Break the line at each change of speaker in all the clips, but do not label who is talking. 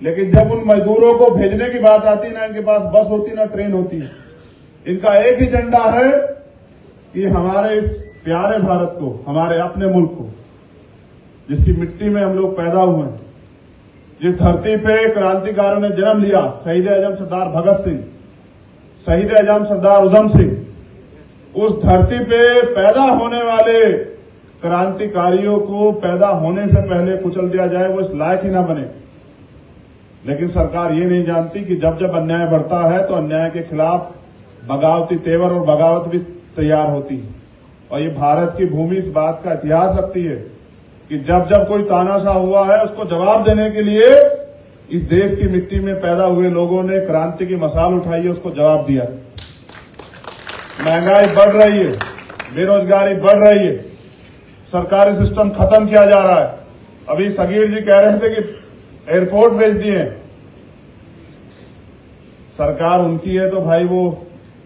लेकिन जब उन मजदूरों को भेजने की बात आती, ना इनके पास बस होती ना ट्रेन होती। इनका एक ही एजेंडा है कि हमारे इस प्यारे भारत को, हमारे अपने मुल्क को, जिसकी मिट्टी में हम लोग पैदा हुए हैं, जिस धरती पे क्रांतिकारियों ने जन्म लिया, शहीद आजम सरदार भगत सिंह, शहीद आजम सरदार उधम सिंह, उस धरती पे पैदा होने वाले क्रांतिकारियों को पैदा होने से पहले कुचल दिया जाए, वो इस लायक ही ना बने। लेकिन सरकार ये नहीं जानती कि जब जब अन्याय बढ़ता है तो अन्याय के खिलाफ बगावती तेवर और बगावत भी तैयार होती है। और ये भारत की भूमि इस बात का इतिहास रखती है कि जब जब कोई तानाशाह हुआ है, उसको जवाब देने के लिए इस देश की मिट्टी में पैदा हुए लोगों ने क्रांति की मशाल उठाई है, उसको जवाब दिया। महंगाई बढ़ रही है, बेरोजगारी बढ़ रही है, सरकारी सिस्टम खत्म किया जा रहा है। अभी सगीर जी कह रहे थे कि एयरपोर्ट भेज दिए। सरकार उनकी है तो भाई वो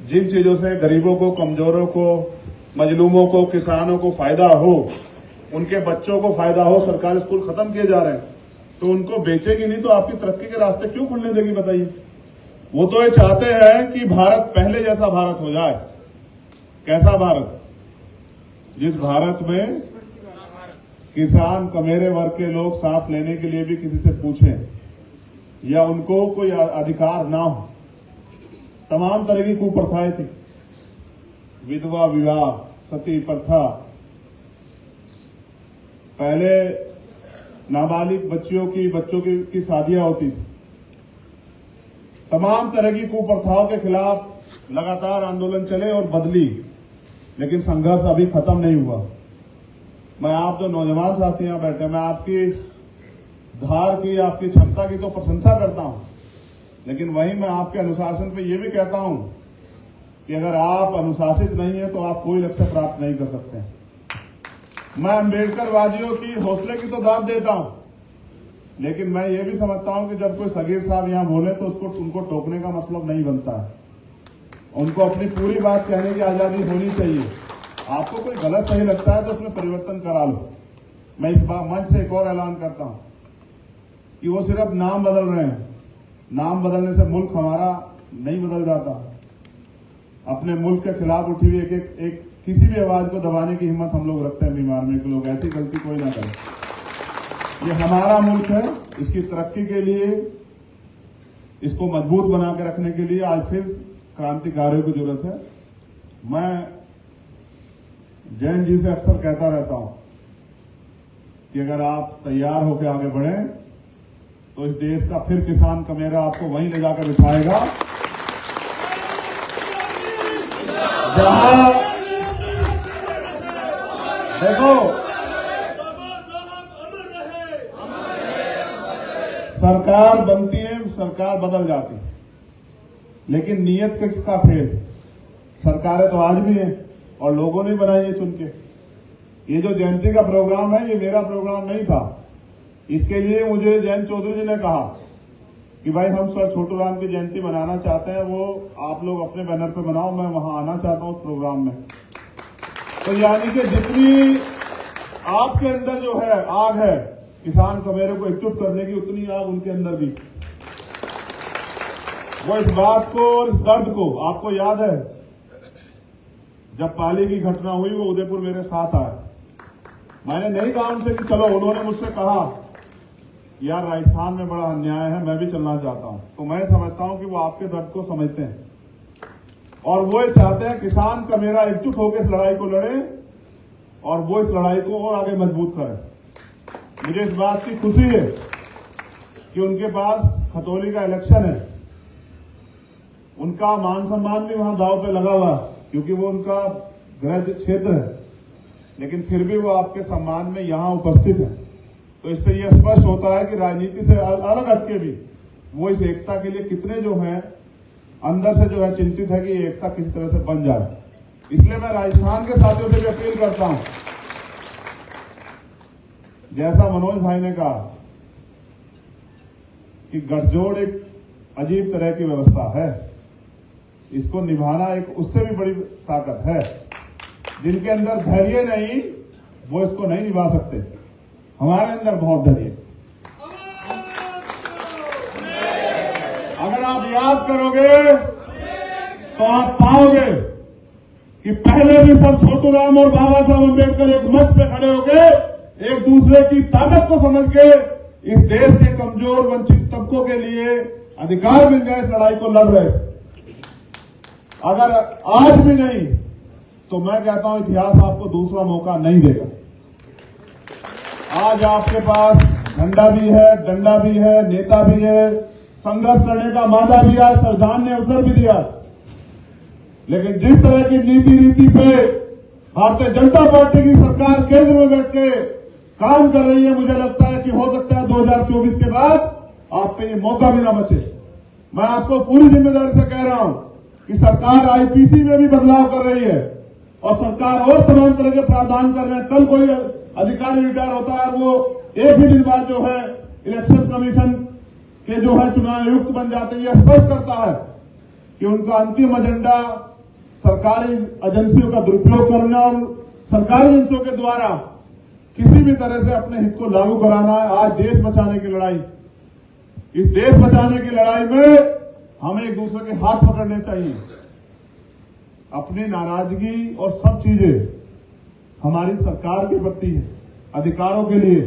जिन चीजों से गरीबों को, कमजोरों को, मजलूमों को, किसानों को फायदा हो, उनके बच्चों को फायदा हो, सरकारी स्कूल खत्म किए जा रहे हैं, तो उनको बेचेगी नहीं तो आपकी तरक्की के रास्ते क्यों खुलने देगी बताइए। वो तो ये चाहते हैं कि भारत पहले जैसा भारत हो जाए। कैसा भारत? जिस भारत में किसान, कमेरे वर्ग के लोग सांस लेने के लिए भी किसी से पूछें या उनको कोई अधिकार ना हो। तमाम तरह की कुप्रथाएं थी, विधवा विवाह, सती प्रथा, पहले नाबालिग बच्चों की शादियां होती थी। तमाम तरह की कुप्रथाओं के खिलाफ लगातार आंदोलन चले और बदली, लेकिन संघर्ष अभी खत्म नहीं हुआ। मैं आप जो नौजवान साथी यहां बैठे, मैं आपकी धार की, आपकी क्षमता की तो प्रशंसा करता हूं, लेकिन वहीं मैं आपके अनुशासन पे ये भी कहता हूं कि अगर आप अनुशासित नहीं है तो आप कोई लक्ष्य प्राप्त नहीं कर सकते। मैं अम्बेडकरवादियों की हौसले की तो दाद देता हूं, लेकिन मैं ये भी समझता हूं कि जब कोई सगीर साहब यहां बोले तो उनको टोकने का मतलब नहीं बनता है। उनको अपनी पूरी बात कहने की आजादी होनी चाहिए। आपको कोई गलत सही लगता है तो उसमें परिवर्तन करा लो। मैं इस बार मंच से एक और ऐलान करता हूं कि वो सिर्फ नाम बदल रहे हैं। नाम बदलने से मुल्क हमारा नहीं बदल जाता। अपने मुल्क के खिलाफ उठी हुई एक किसी भी आवाज को दबाने की हिम्मत हम लोग रखते हैं। बीमार में के लोग, ऐसी गलती कोई ना करे। ये हमारा मुल्क है, इसकी तरक्की के लिए, इसको मजबूत बना के रखने के लिए आज फिर क्रांतिकारियों की जरूरत है। मैं जैन जी से अक्सर कहता रहता हूं कि अगर आप तैयार होकर आगे बढ़ें तो इस देश का फिर किसान कमेरा आपको वहीं ले जाकर बिठाएगा जहां, देखो, सरकार बनती है, सरकार बदल जाती है, लेकिन नीयत का फेल। सरकारें तो आज भी हैं और लोगों ने बनाई है चुन के। ये जो जयंती का प्रोग्राम है, ये मेरा प्रोग्राम नहीं था। इसके लिए मुझे जयंत चौधरी जी ने कहा कि भाई हम सर छोटू राम की जयंती मनाना चाहते हैं, वो आप लोग अपने बैनर पे बनाओ, मैं वहां आना चाहता हूं उस प्रोग्राम में। तो यानी कि जितनी आपके अंदर जो है आग है किसान कमेरे को एकजुट करने की, उतनी आग उनके अंदर भी। वो इस बात को और इस दर्द को, आपको याद है जब पाली की घटना हुई, वो उदयपुर मेरे साथ आए। मैंने नहीं कहा उनसे कि चलो, उन्होंने मुझसे कहा यार राजस्थान में बड़ा अन्याय है, मैं भी चलना चाहता हूं। तो मैं समझता हूं कि वो आपके दर्द को समझते हैं और वो चाहते हैं किसान का मेरा एकजुट होकर इस लड़ाई को लड़े और वो इस लड़ाई को और आगे मजबूत करें। मुझे इस बात की खुशी है कि उनके पास खतौली का इलेक्शन है, उनका मान सम्मान भी वहां दांव पे लगा हुआ क्योंकि वो उनका गृह क्षेत्र है, लेकिन फिर भी वो आपके सम्मान में यहां उपस्थित है। तो इससे यह स्पष्ट होता है कि राजनीति से अलग हटके भी वो इस एकता के लिए कितने जो है अंदर से जो है चिंतित है कि ये एकता किसी तरह से बन जाए। इसलिए मैं राजस्थान के साथियों से भी अपील करता हूं, जैसा मनोज भाई ने कहा कि गठजोड़ एक अजीब तरह की व्यवस्था है, इसको निभाना एक उससे भी बड़ी ताकत है। जिनके अंदर धैर्य नहीं वो इसको नहीं निभा सकते। हमारे अंदर बहुत धैर्य। आप याद करोगे तो आप पाओगे कि पहले भी सब छोटूराम और बाबा साहब अम्बेडकर एक मंच पे खड़े होकर एक दूसरे की ताकत को समझ के इस देश के कमजोर वंचित तबकों के लिए अधिकार मिल जाए इस लड़ाई को लड़ रहे। अगर आज भी नहीं तो मैं कहता हूं इतिहास आपको दूसरा मौका नहीं देगा। आज आपके पास झंडा भी है, डंडा भी है, नेता भी है, संघर्ष करने का मादा भी है, संविधान ने अवसर भी दिया। लेकिन जिस तरह की नीति रीति पे भारतीय जनता पार्टी की सरकार केंद्र में बैठ के काम कर रही है, मुझे लगता है कि हो सकता है 2024 के बाद आप पे ये मौका भी ना बचे। मैं आपको पूरी जिम्मेदारी से कह रहा हूं कि सरकार आईपीसी में भी बदलाव कर रही है और सरकार और तमाम तरह के प्रावधान कर रहे हैं। कल कोई अधिकारी रिटायर होता है, वो एक ही दिन बाद जो है इलेक्शन कमीशन के जो है चुनाव आयुक्त बन जाते हैं। यह स्पष्ट करता है कि उनका अंतिम एजेंडा सरकारी एजेंसियों का दुरुपयोग करना और सरकारी एजेंसियों के द्वारा किसी भी तरह से अपने हित को लागू कराना है। आज देश बचाने की लड़ाई, इस देश बचाने की लड़ाई में हमें एक दूसरे के हाथ पकड़ने चाहिए। अपनी नाराजगी और सब चीजें हमारी सरकार के प्रति है, अधिकारों के लिए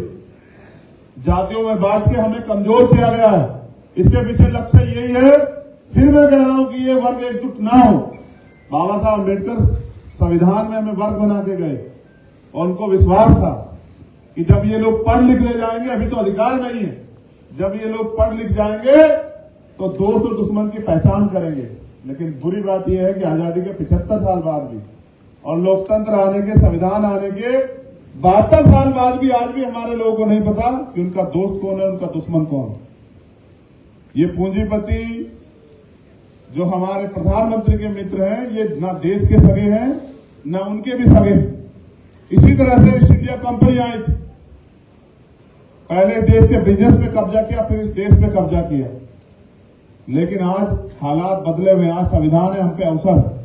जातियों में बांट के हमें कमजोर किया गया है। इसके पीछे लक्ष्य यही है। फिर मैं कह रहा हूं कि ये वर्ग एकजुट ना हो। बाबा साहब अम्बेडकर संविधान में हमें वर्ग बना के गए और उनको विश्वास था कि जब ये लोग पढ़ लिख ले जाएंगे, अभी तो अधिकार नहीं है, जब ये लोग पढ़ लिख जाएंगे तो दोस्त और दुश्मन की पहचान करेंगे। लेकिन बुरी बात यह है कि आजादी के 75 साल बाद भी और लोकतंत्र आने के, संविधान आने के 72 साल बाद भी आज भी हमारे लोगों को नहीं पता कि उनका दोस्त कौन है, उनका दुश्मन कौन है। ये पूंजीपति जो हमारे प्रधानमंत्री के मित्र हैं, ये ना देश के सगे हैं ना उनके भी सगे हैं। इसी तरह से ईस्ट इंडिया कंपनी आई थी, पहले देश के बिजनेस पे कब्जा किया, फिर इस देश पे कब्जा किया। लेकिन आज हालात बदले हुए, आज संविधान है, हम पे अवसर है।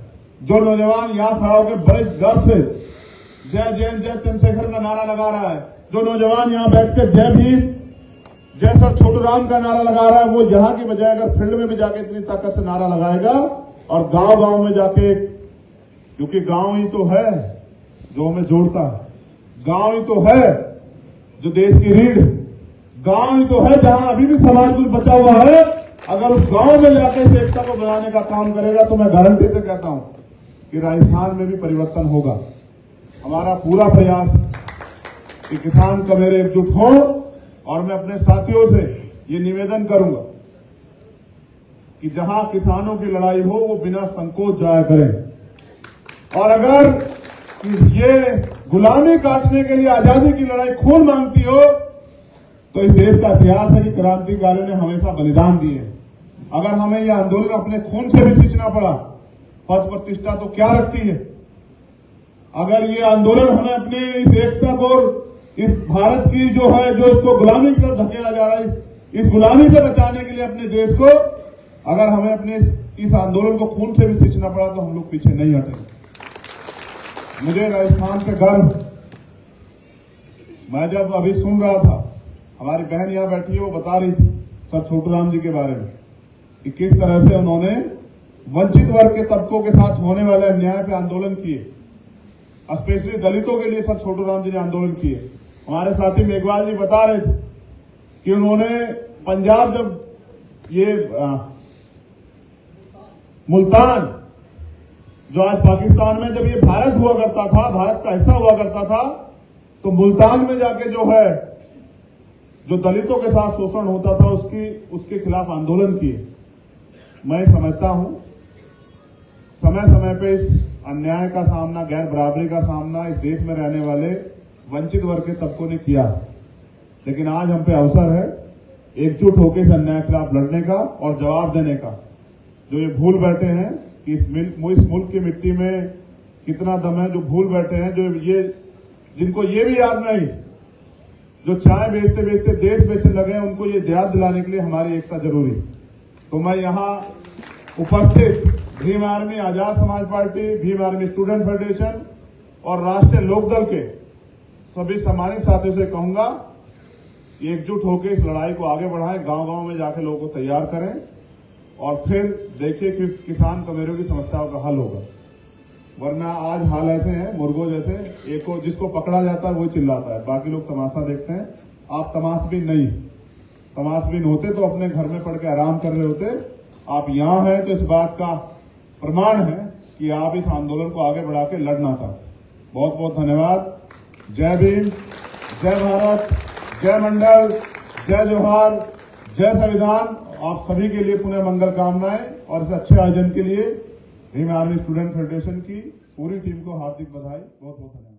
जो नौजवान यहां खड़ा होकर बड़े गर्व से जय जैन जय चंद्रशेखर का नारा लगा रहा है, जो नौजवान यहां बैठकर जय भीम जय सर छोटूराम का नारा लगा रहा है, वो यहां की बजाय अगर फील्ड में भी जाके इतनी ताकत से नारा लगाएगा और गांव गांव में जाके, क्योंकि गांव ही तो है जो हमें जोड़ता है, गांव ही तो है जो देश की रीढ़, गांव ही तो है जहां अभी भी समाज कुछ बचा हुआ है। अगर उस गांव में जाके इस एकता को बनाने का काम करेगा तो मैं गारंटी से कहता हूं कि राजस्थान में भी परिवर्तन होगा। हमारा पूरा प्रयास कि किसान कमेरे एकजुट हो और मैं अपने साथियों से ये निवेदन करूंगा कि जहां किसानों की लड़ाई हो वो बिना संकोच जाया करें। और अगर ये गुलामी काटने के लिए आजादी की लड़ाई खून मांगती हो तो इस देश का इतिहास है कि क्रांतिकारियों ने हमेशा बलिदान दिए। अगर हमें यह आंदोलन अपने खून से भी सींचना पड़ा, पद प्रतिष्ठा तो क्या रखती है। अगर ये आंदोलन हमें अपनी इस एकता को, इस भारत की जो है, जो इसको गुलामी की तरफ धकेला जा रहा है, इस गुलामी से बचाने के लिए अपने देश को, अगर हमें अपने इस आंदोलन को खून से भी सींचना पड़ा तो हम लोग पीछे नहीं हटेंगे। मुझे राजस्थान पे गर्व, मैं जब अभी सुन रहा था, हमारी बहन यहां बैठी है, वो बता रही थी सर छोटूराम जी के बारे में कि किस तरह से उन्होंने वंचित वर्ग के तबकों के साथ होने वाले अन्याय पे आंदोलन किए, स्पेशली दलितों के लिए सर छोटूराम जी ने आंदोलन किए। हमारे साथी मेघवाल जी बता रहे थे कि उन्होंने पंजाब, जब ये मुल्तान जो आज पाकिस्तान में, जब ये भारत हुआ करता था, भारत का हिस्सा हुआ करता था, तो मुल्तान में जाके जो है, जो दलितों के साथ शोषण होता था उसके खिलाफ आंदोलन किए। मैं समझता हूं समय समय पे इस अन्याय का सामना, गैर बराबरी का सामना इस देश में रहने वाले वंचित वर्ग के तबकों ने किया, लेकिन आज हम पे अवसर है एकजुट होकर इस अन्याय के खिलाफ लड़ने का और जवाब देने का। जो ये भूल बैठे हैं कि इस मुल्क की मिट्टी में कितना दम है, जो भूल बैठे हैं, जो ये जिनको ये भी याद नहीं, जो चाय बेचते बेचते देश बेचने लगे हैं, उनको ये याद दिलाने के लिए हमारी एकता जरूरी। तो मैं यहां उपस्थित Bhim army, Azad Samaj party, Bhim army student federation और राष्ट्रीय लोकदल के सभी सम्मानित साथियों से कहूंगा कि एकजुट होकर इस लड़ाई को आगे बढ़ाएं, गांव गांव में जाकर लोगों को तैयार करें और फिर देखिए कि किसान कमेरों की समस्याओं का हल होगा। वरना आज हाल ऐसे हैं मुर्गों जैसे, एक को जिसको पकड़ा जाता है वही चिल्लाता है, बाकी लोग तमाशा देखते हैं। आप तमाशबीन नहीं, तमाशबीन होते तो अपने घर में पड़ के आराम कर रहे होते। आप यहां हैं तो इस बात का प्रमाण है कि आप इस आंदोलन को आगे बढ़ा के लड़ना चाहते। बहुत बहुत धन्यवाद। जय भीम, जय भारत, जय मंडल, जय जोहार, जय संविधान। आप सभी के लिए पुनः मंगल कामनाएं और इस अच्छे आयोजन के लिए भीम आर्मी स्टूडेंट फेडरेशन की पूरी टीम को हार्दिक बधाई। बहुत बहुत धन्यवाद।